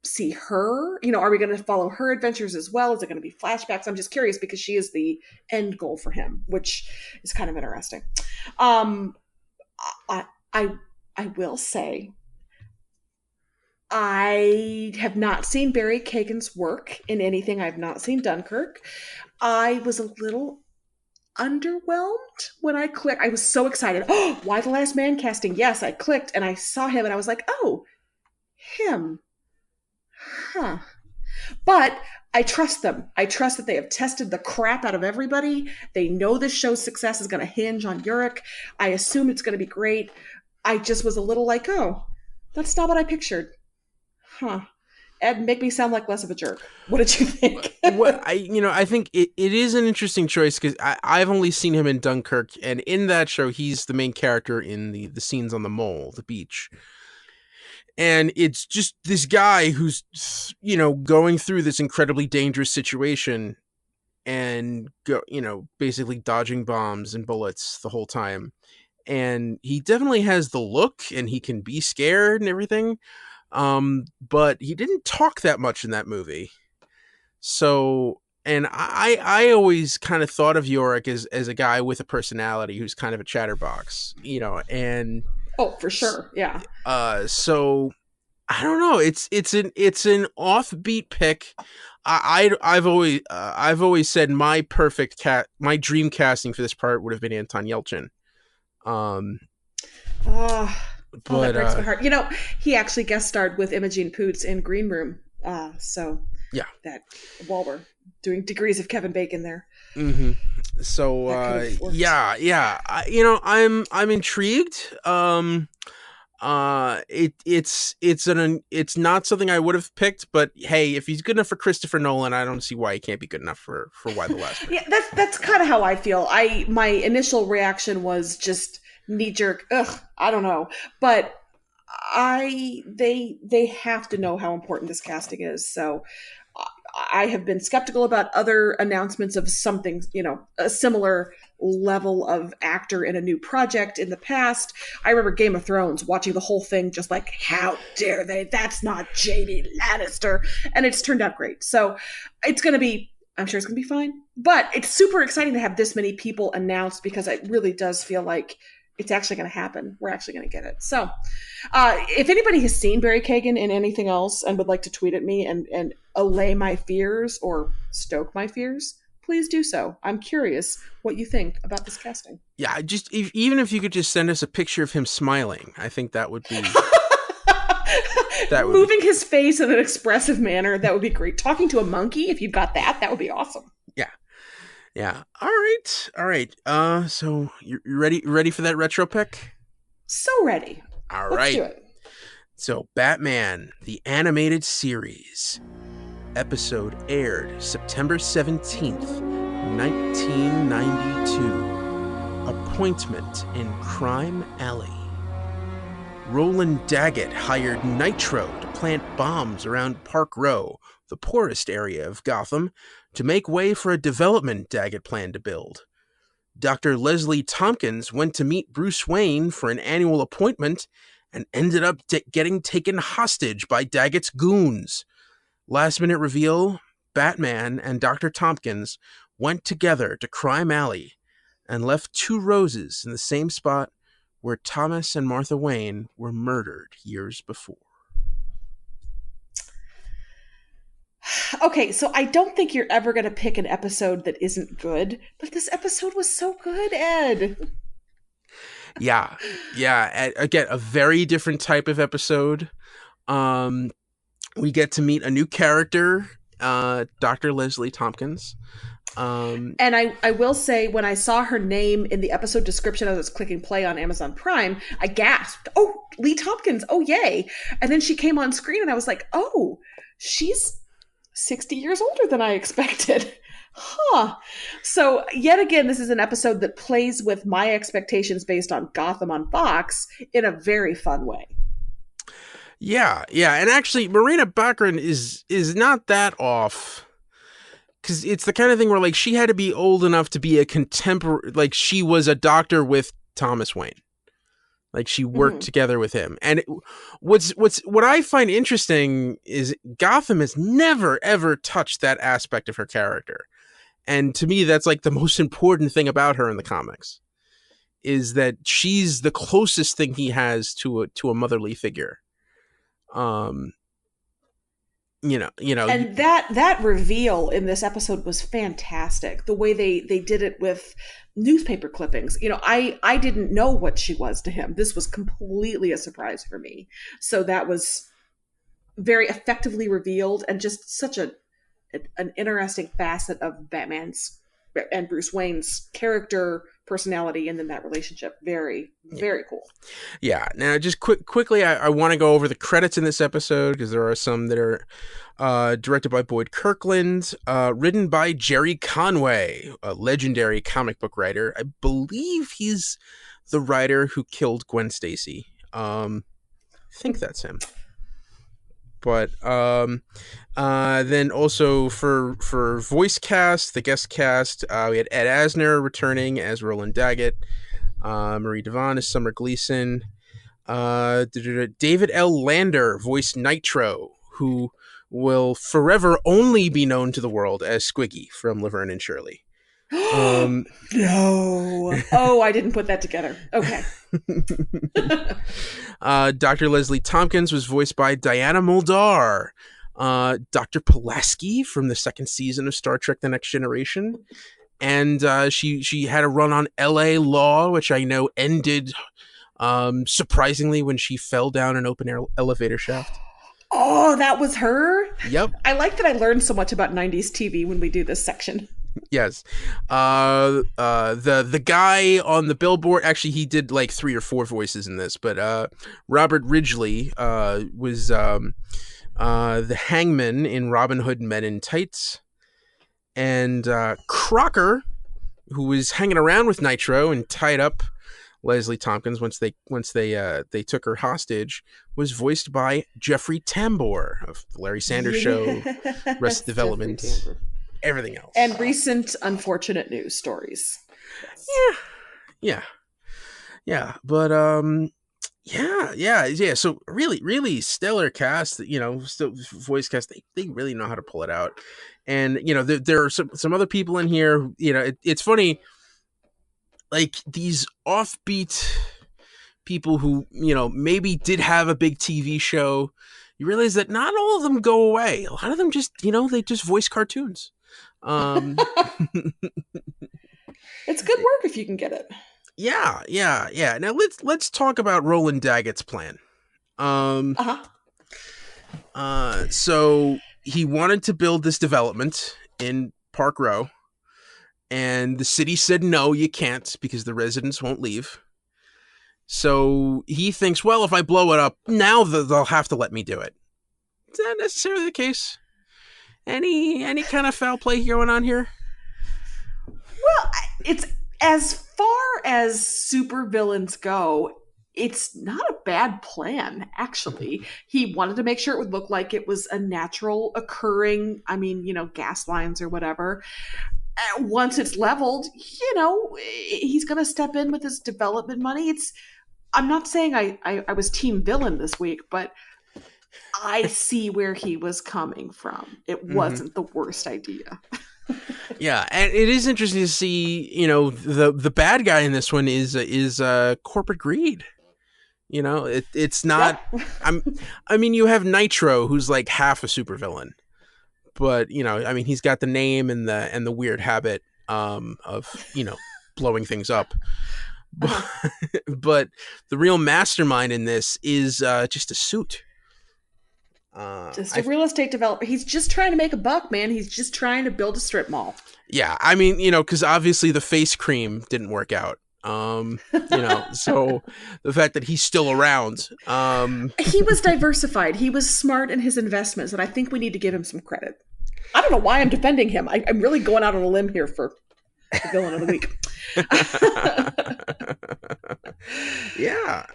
see her? Are we going to follow her adventures as well? Is it going to be flashbacks? I'm just curious because she is the end goal for him, which is kind of interesting. I will say, I have not seen Barry Kagan's work in anything. I've not seen Dunkirk. I was a little underwhelmed when I clicked. I was so excited. Oh, why the Last Man casting? Yes, I clicked and I saw him and I was like, oh, him. Huh. But I trust them. I trust that they have tested the crap out of everybody. They know this show's success is going to hinge on Yorick. I assume it's going to be great. I just was a little like, oh, that's not what I pictured. Huh. Ed, make me sound like less of a jerk. What did you think? I think it is an interesting choice because I've only seen him in Dunkirk, and in that show, he's the main character in the scenes on the mole, the beach. And it's just this guy who's, going through this incredibly dangerous situation and, basically dodging bombs and bullets the whole time. And he definitely has the look and he can be scared and everything. But he didn't talk that much in that movie. So, and I always kind of thought of Yorick as a guy with a personality who's kind of a chatterbox, and oh, for sure. Yeah. So I don't know. It's an offbeat pick. I've always said my my dream casting for this part would have been Anton Yelchin. That breaks my heart. He actually guest starred with Imogene Poots in Green Room. So yeah, that while we're doing degrees of Kevin Bacon there. Mm-hmm. So yeah. I'm intrigued. It's not something I would have picked, but hey, if he's good enough for Christopher Nolan, I don't see why he can't be good enough for Y the Last Man. Yeah, that's kind of how I feel. My initial reaction was just knee jerk. Ugh, I don't know, but they have to know how important this casting is. So I have been skeptical about other announcements of something, a similar level of actor in a new project in the past. I remember Game of Thrones, watching the whole thing, just like, how dare they? That's not Jaime Lannister. And it's turned out great. So I'm sure it's going to be fine. But it's super exciting to have this many people announced because it really does feel like it's actually going to happen. We're actually going to get it. So if anybody has seen Barry Kagan in anything else and would like to tweet at me and allay my fears or stoke my fears, please do so. I'm curious what you think about this casting. Yeah, even if you could just send us a picture of him smiling, I think that would be... Moving his face in an expressive manner, that would be great. Talking to a monkey, if you've got that would be awesome. Yeah. All right. So you ready for that retro pick? So ready. All Let's right. do it. So Batman, the animated series, episode aired September 17th, 1992. Appointment in Crime Alley. Roland Daggett hired Nitro to plant bombs around Park Row, the poorest area of Gotham, to make way for a development Daggett planned to build. Dr. Leslie Tompkins went to meet Bruce Wayne for an annual appointment and ended up getting taken hostage by Daggett's goons. Last minute reveal, Batman and Dr. Tompkins went together to Crime Alley and left 2 roses in the same spot where Thomas and Martha Wayne were murdered years before. Okay, so I don't think you're ever going to pick an episode that isn't good, but this episode was so good, Ed. Yeah. Again, a very different type of episode. We get to meet a new character, Dr. Leslie Tompkins. And I will say, when I saw her name in the episode description as I was clicking play on Amazon Prime, I gasped, "Oh, Lee Tompkins, oh yay." And then she came on screen and I was like, "Oh, she's 60 years older than I expected." Huh. So yet again, this is an episode that plays with my expectations based on Gotham on Fox in a very fun way. Yeah. And actually, Marina Baccarin is not that off. Because it's the kind of thing where, like, she had to be old enough to be a contemporary, like, she was a doctor with Thomas Wayne. Like, she worked together with him. And what I find interesting is Gotham has never, ever touched that aspect of her character. And to me, that's, like, the most important thing about her in the comics, is that she's the closest thing he has to a motherly figure. And that reveal in this episode was fantastic. The way they did it with newspaper clippings. I didn't know what she was to him. This was completely a surprise for me. So that was very effectively revealed, and just such an interesting facet of Batman's and Bruce Wayne's character, personality, and then that relationship. Very, very cool. Yeah. Now, just quickly, I want to go over the credits in this episode, because there are some that are directed by Boyd Kirkland, written by Jerry Conway, a legendary comic book writer. I believe he's the writer who killed Gwen Stacy. I think that's him. But then also for voice cast, the guest cast, we had Ed Asner returning as Roland Daggett, Marie Devon as Summer Gleason, David L. Lander voiced Nitro, who will forever only be known to the world as Squiggy from Laverne and Shirley. No. Oh, I didn't put that together. Okay. Dr. Leslie Tompkins was voiced by Diana Muldaur. Dr. Pulaski from the second season of Star Trek The Next Generation. And she had a run on LA Law, which I know ended surprisingly when she fell down an open air elevator shaft. Oh, that was her? Yep. I like that I learned so much about 90s TV when we do this section. Yes. The guy on the billboard, actually he did like 3 or 4 voices in this, but Robert Ridgely was the hangman in Robin Hood Men in Tights. And Crocker, who was hanging around with Nitro and tied up Leslie Tompkins once they took her hostage, was voiced by Jeffrey Tambor of the Larry Sanders Show, Arrested Development, everything else, and recent unfortunate news stories. Yeah. But yeah. So really stellar cast. Still voice cast. They really know how to pull it out. And there are some other people in here. It's funny. Like these offbeat people who, maybe did have a big TV show, you realize that not all of them go away. A lot of them just, they just voice cartoons. It's good work if you can get it. Yeah. Now let's talk about Roland Daggett's plan. So he wanted to build this development in Park Row. And the city said, no, you can't, because the residents won't leave. So he thinks, well, if I blow it up, now they'll have to let me do it. Is that necessarily the case? Any kind of foul play going on here? Well, it's as far as supervillains go, it's not a bad plan, actually. He wanted to make sure it would look like it was a natural occurring, gas lines or whatever. Once it's leveled, he's going to step in with his development money. I'm not saying I was team villain this week, but I see where he was coming from. It wasn't the worst idea. Yeah, and it is interesting to see, the bad guy in this one is corporate greed. It's not. Yep. You have Nitro, who's like half a supervillain. but I mean, he's got the name and the weird habit of blowing things up. But the real mastermind in this is just a suit. Just a real estate developer. He's just trying to make a buck, man. He's just trying to build a strip mall. Yeah, I mean, because obviously the face cream didn't work out. So the fact that he's still around. He was diversified. He was smart in his investments, and I think we need to give him some credit. I don't know why I'm defending him. I'm really going out on a limb here for the villain of the week. Yeah.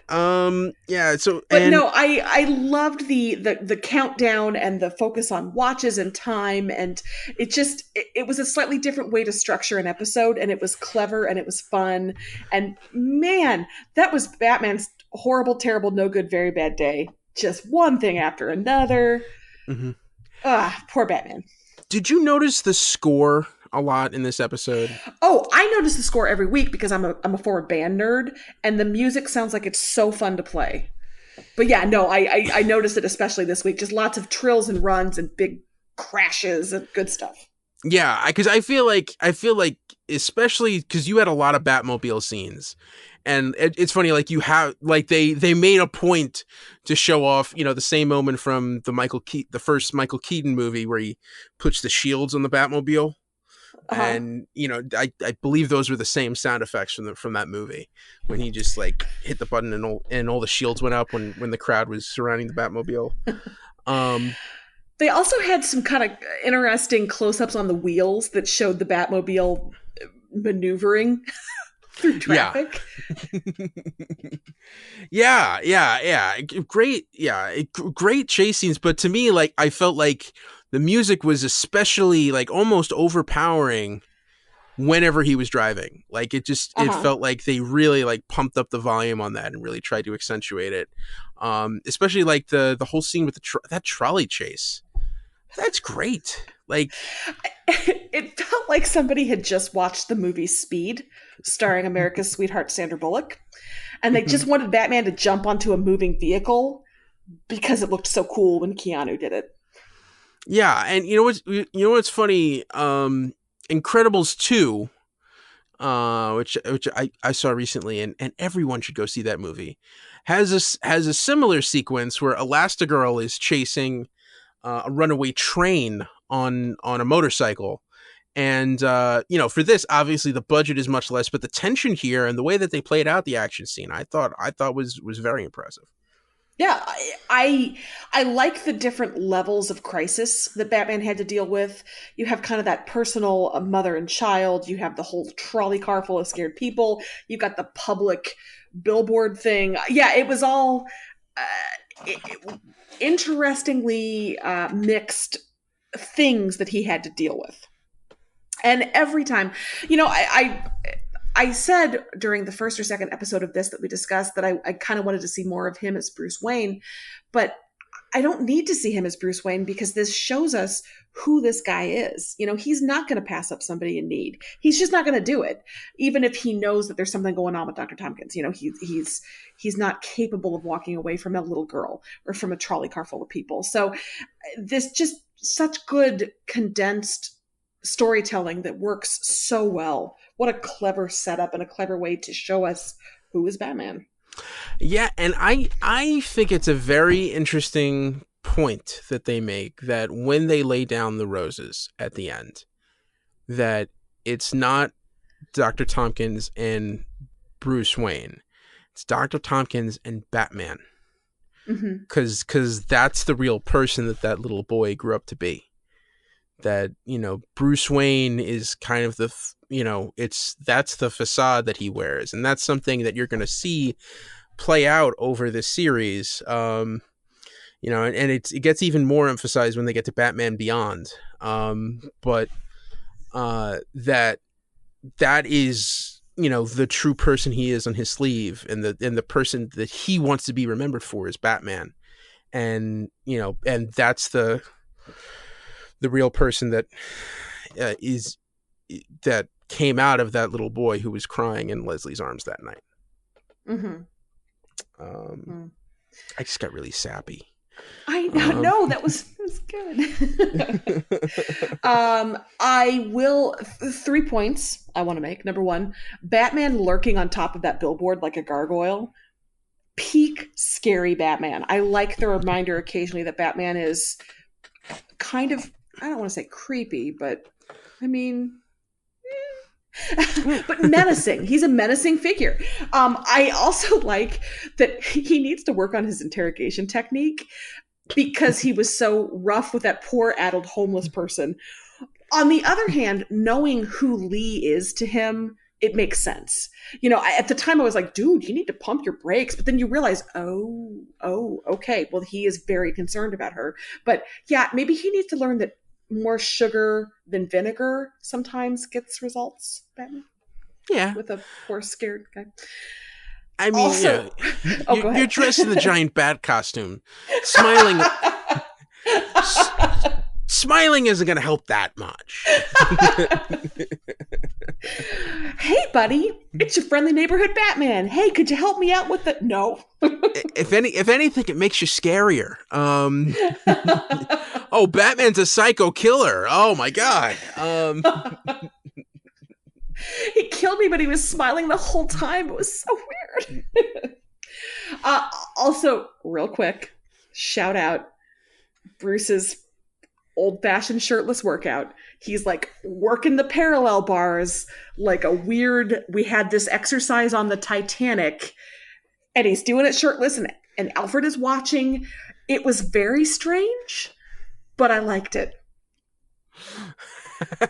So, I loved the countdown and the focus on watches and time, and it was a slightly different way to structure an episode, and it was clever and it was fun. And man, that was Batman's horrible, terrible, no good, very bad day. Just one thing after another. Mm-hmm. Poor Batman. Did you notice the score a lot in this episode? Oh, I notice the score every week because I'm a forward band nerd, and the music sounds like it's so fun to play. But yeah, no, I noticed it especially this week. Just lots of trills and runs and big crashes and good stuff. Yeah, because I feel like especially because you had a lot of Batmobile scenes, and it's funny, like you have like they made a point to show off, the same moment from the first Michael Keaton movie where he puts the shields on the Batmobile. Uh-huh. And I believe those were the same sound effects from that movie when he just like hit the button and all the shields went up when the crowd was surrounding the Batmobile. They also had some kind of interesting close-ups on the wheels that showed the Batmobile maneuvering through traffic. Yeah. Great chase scenes, but to me, like, I felt like the music was especially like almost overpowering whenever he was driving. Like it felt like they really like pumped up the volume on that and really tried to accentuate it. Especially like the whole scene with that trolley chase. That's great. Like it felt like somebody had just watched the movie Speed, starring America's sweetheart Sandra Bullock, and they just wanted Batman to jump onto a moving vehicle because it looked so cool when Keanu did it. Yeah, and you know what's funny? Incredibles 2, which I saw recently, and everyone should go see that movie, has a similar sequence where Elastigirl is chasing a runaway train on a motorcycle. And for this, obviously the budget is much less, but the tension here and the way that they played out the action scene, I thought was very impressive. Yeah, I like the different levels of crisis that Batman had to deal with. You have kind of that personal mother and child. You have the whole trolley car full of scared people. You've got the public billboard thing. Yeah, it was all interestingly mixed things that he had to deal with. And every time, I said during the first or second episode of this that we discussed that I kind of wanted to see more of him as Bruce Wayne, but I don't need to see him as Bruce Wayne because this shows us who this guy is. He's not going to pass up somebody in need. He's just not going to do it, even if he knows that there's something going on with Dr. Tompkins. He's not capable of walking away from a little girl or from a trolley car full of people. So this just such good condensed storytelling that works so well. What a clever setup and a clever way to show us who is Batman. Yeah, and I think it's a very interesting point that they make, that when they lay down the roses at the end, that it's not Dr. Tompkins and Bruce Wayne. It's Dr. Tompkins and Batman. Because that's the real person that little boy grew up to be. That Bruce Wayne is kind of that's the facade that he wears, and that's something that you're going to see play out over this series. And it gets even more emphasized when they get to Batman Beyond. But that is the true person he is on his sleeve, and the person that he wants to be remembered for is Batman, and that's the real person that that came out of that little boy who was crying in Leslie's arms that night. I just got really sappy. I know that was good. I will 3 points I want to make. Number 1, Batman lurking on top of that billboard like a gargoyle. Peak scary Batman. I like the reminder occasionally that Batman is kind of, I don't want to say creepy, but I mean, but menacing. He's a menacing figure. I also like that he needs to work on his interrogation technique because he was so rough with that poor addled homeless person. On the other hand, knowing who Lee is to him, it makes sense. You know, at the time I was like, dude, you need to pump your brakes. But then you realize, oh, okay. Well, he is very concerned about her. But yeah, maybe he needs to learn that more sugar than vinegar sometimes gets results. Batman. Yeah. With a poor scared guy. I mean, also, you're dressed in the giant bat costume. Smiling isn't going to help that much. Hey, buddy, it's your friendly neighborhood Batman. Hey, could you help me out with the... No. If anything, it makes you scarier. Oh, Batman's a psycho killer. Oh, my God. He killed me, but he was smiling the whole time. It was so weird. Also, real quick, shout out Bruce's old-fashioned shirtless workout. He's like working the parallel bars like a weird, we had this exercise on the Titanic, and he's doing it shirtless, and Alfred is watching. It was very strange, but I liked it.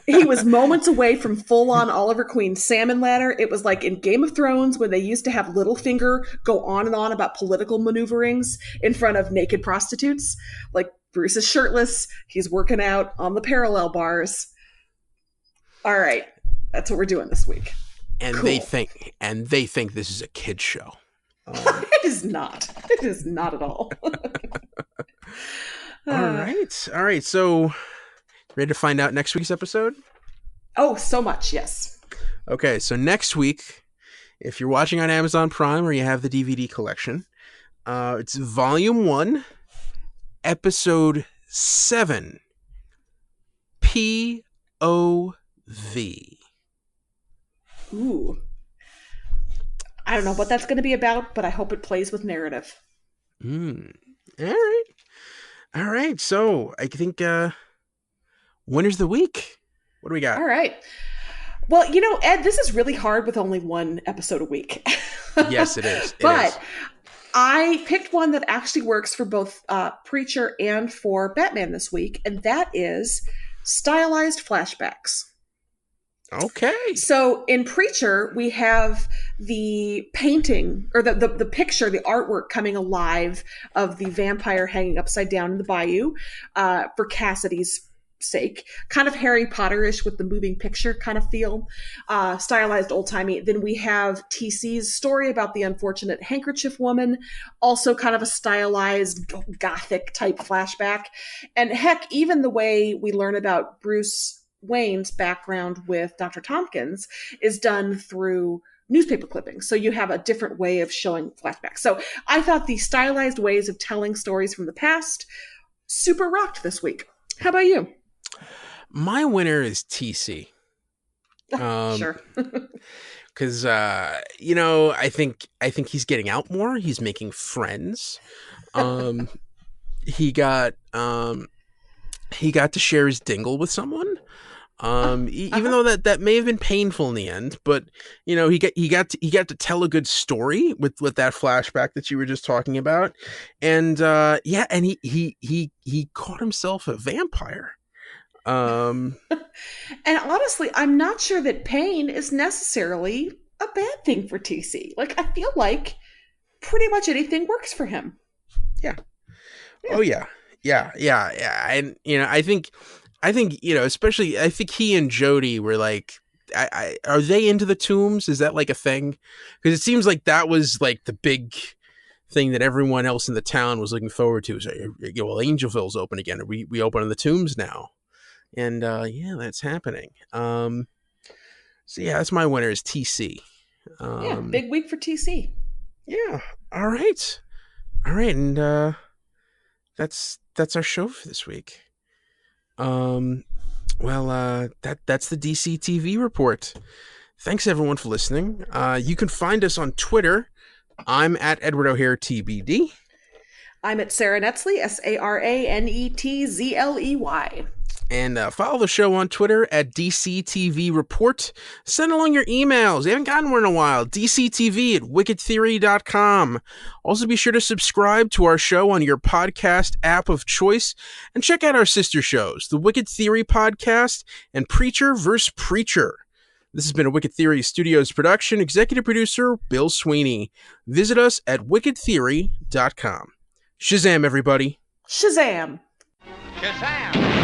He was moments away from full-on Oliver Queen salmon ladder. It was like in Game of Thrones when they used to have Littlefinger go on and on about political maneuverings in front of naked prostitutes. Like, Bruce is shirtless. He's working out on the parallel bars. All right. That's what we're doing this week. And cool. they think this is a kid's show. It is not. It is not at all. All right. So, ready to find out next week's episode? Oh, so much, yes. Okay, so next week, if you're watching on Amazon Prime or you have the DVD collection, it's Volume 1, Episode 7, P.O.V. Ooh. I don't know what that's going to be about, but I hope it plays with narrative. All right. So, I think... Winners of the week. What do we got? All right. Well, you know, Ed, this is really hard with only one episode a week. Yes, it is. But I picked one that actually works for both Preacher and for Batman this week, and that is stylized flashbacks. Okay. So in Preacher, we have the painting or the picture, the artwork coming alive of the vampire hanging upside down in the bayou for Cassidy's sake, kind of Harry Potter-ish with the moving picture kind of feel, stylized old-timey. Then we have TC's story about the unfortunate handkerchief woman, also kind of a stylized gothic type flashback. And heck, even the way we learn about Bruce Wayne's background with Dr. Tompkins is done through newspaper clippings. So you have a different way of showing flashbacks. So I thought the stylized ways of telling stories from the past super rocked this week. How about you? My winner is TC. Sure. Because I think he's getting out more. He's making friends. He got to share his dingle with someone. Even though that may have been painful in the end, but he got to tell a good story with that flashback that you were just talking about, and and he caught himself a vampire. And honestly, I'm not sure that pain is necessarily a bad thing for TC. Like, I feel like pretty much anything works for him. Yeah. Oh yeah. And I think especially I think he and Jody were like, are they into the tombs? Is that like a thing? Because it seems like that was like the big thing that everyone else in the town was looking forward to. Is well, Angelville's open again. Are we open the tombs now? And that's happening. So yeah, that's my winner is TC. Big week for TC. Yeah. All right. And that's our show for this week. That's the DC TV report. Thanks everyone for listening. You can find us on Twitter. I'm at Edward O'Hare TBD. I'm at Sara Netzley, SaraNetzley. And follow the show on Twitter at DCTV Report. Send along your emails. You haven't gotten one in a while. DCTV@wickedtheory.com. Also be sure to subscribe to our show on your podcast app of choice. And check out our sister shows, the Wicked Theory Podcast and Preacher vs. Preacher. This has been a Wicked Theory Studios production. Executive producer, Bill Sweeney. Visit us at wickedtheory.com. Shazam, everybody. Shazam. Shazam.